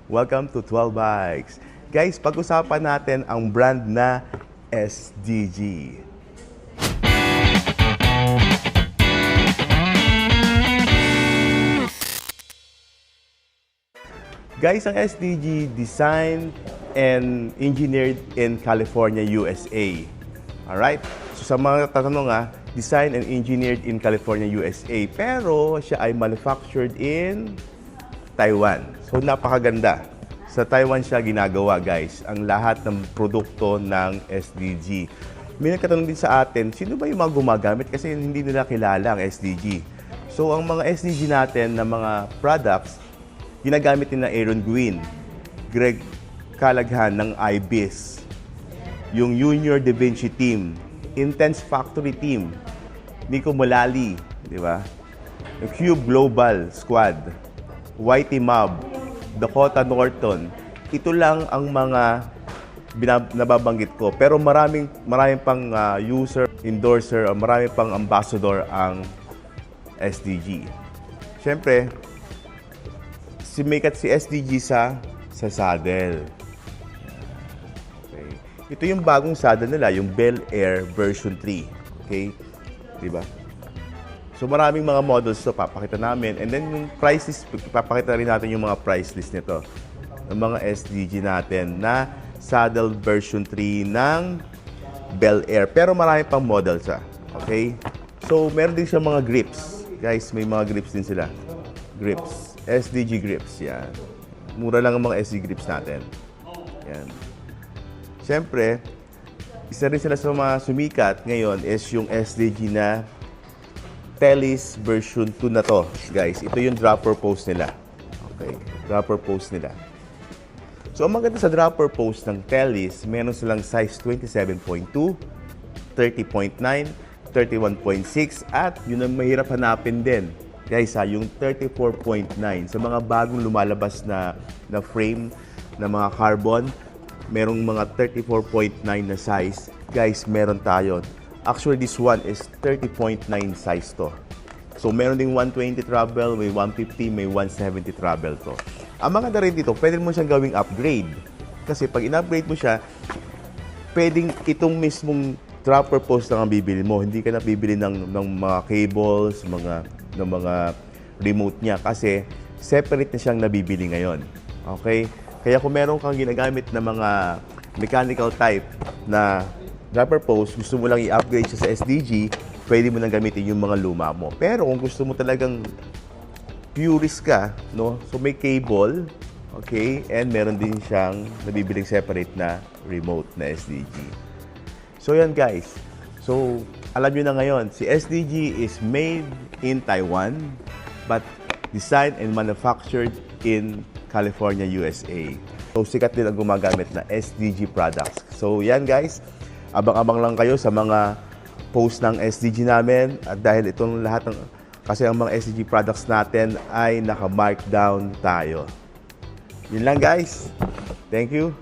Welcome to 12 Bikes. Guys, pag-usapan natin ang brand na SDG. Guys, ang SDG designed and engineered in California, USA. Alright? So sa mga tatanong designed and engineered in California, USA. Pero siya ay manufactured in Taiwan. So napakaganda. Sa Taiwan siya ginagawa, guys, ang lahat ng produkto ng SDG. May nagkatanong din sa atin, sino ba yung mga gumagamit? Kasi hindi nila kilala ang SDG. So ang mga SDG natin na mga products, ginagamit din na Aaron Gwin, Greg Calaghan ng IBIS, yung Junior Da Vinci team, Intense Factory team, Nico Mulally, di ba? Yung Cube Global Squad, Whitey Mob, Dakota Norton. Ito lang ang mga nababanggit ko. Pero maraming pang user, endorser, maraming pang ambassador ang SDG. Siyempre, sumikat si SDG sa saddle. Okay. Ito yung bagong saddle nila, yung Bel Air version 3. Okay? Diba? So maraming mga models to papakita namin. And then yung price list, papakita rin natin yung mga price list nito ng mga SDG natin na saddle version 3 ng Bel Air. Pero marami pang models okay? So meron din siya mga grips. Guys, may mga grips din sila. Grips. SDG grips. Yan. Mura lang ang mga SDG grips natin. Yan. Siyempre, isa rin sila sa mga sumikat ngayon is yung SDG na Telis version 2 na to, guys. Ito yung dropper post nila. Okay, dropper post nila. So, ang maganda sa dropper post ng Telis, meron silang size 27.2, 30.9, 31.6, at yun ang mahirap hanapin din. Guys, yung 34.9. Sa mga bagong lumalabas na frame, na mga carbon, merong mga 34.9 na size. Guys, meron tayo. Actually, this one is 30.9 size to. So, meron ding 120 travel, may 150, may 170 travel to. Ang maganda rin dito, pwede mo siyang gawing upgrade. Kasi pag in-upgrade mo siya, pwedeng itong mismong dropper post lang ang bibili mo. Hindi ka na bibili ng mga cables, ng mga remote niya. Kasi separate na siyang nabibili ngayon. Okay? Kaya kung meron kang ginagamit na mga mechanical type na dropper post, gusto mo lang i-upgrade siya sa SDG, pwede mo nang gamitin yung mga luma mo. Pero kung gusto mo talagang purist ka, no? So may cable, okay? And meron din siyang nabibiling separate na remote na SDG. So yan, guys. So alam nyo na ngayon, si SDG is made in Taiwan but designed and manufactured in California, USA. So sikat din ang gumagamit na SDG products. So yan, guys. Abang-abang lang kayo sa mga post ng SDG namin at dahil itong lahat kasi ang mga SDG products natin ay naka-markdown tayo. Yun lang, guys. Thank you.